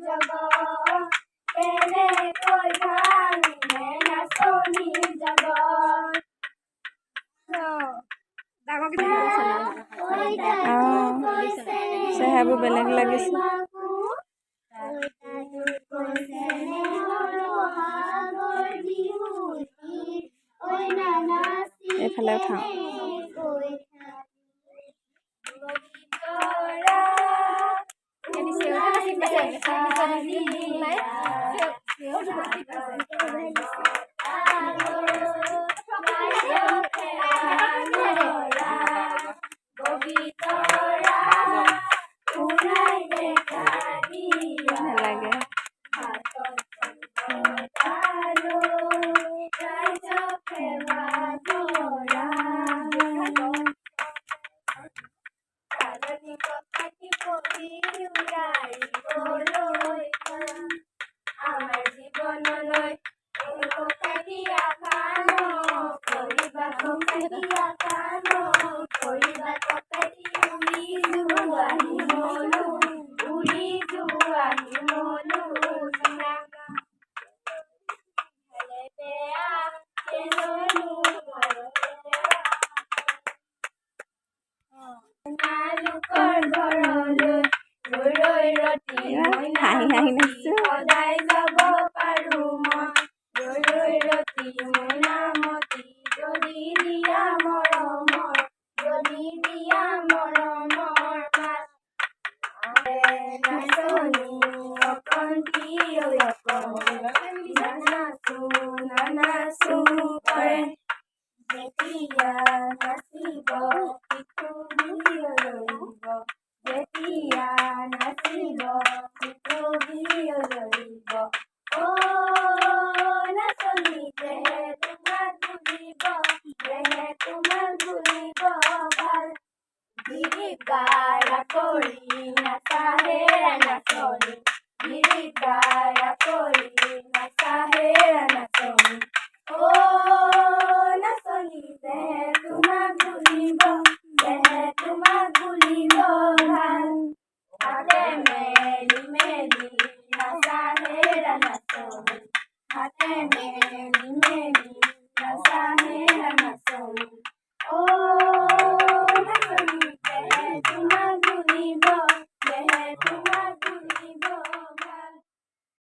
जगत तेरे कोई भानी में नाचनी जगत সেহাবো বেলেগ লাগিছে এইফালে উঠাওঁ হাঁহি হাঁহি নাচো সদায় যাব পাৰো মই ৰৈ ৰতি মইনামতি যদি দিয়া মৰমৰ মাত নাচনী অকন্তি নানাচো কৰে যেতিয়া নাচিব পৃথিৱী জ্বলিব যেতিয়া নাচিব পৃথিৱী জ্বলিব অ নাচনী দেহে তোমাক ভুলিব ভাল গীত গাৰা কৰি নাচাহে নাচনী গীত গাৰা কৰি নাচাহে নাচনী অ নাচনী দেহে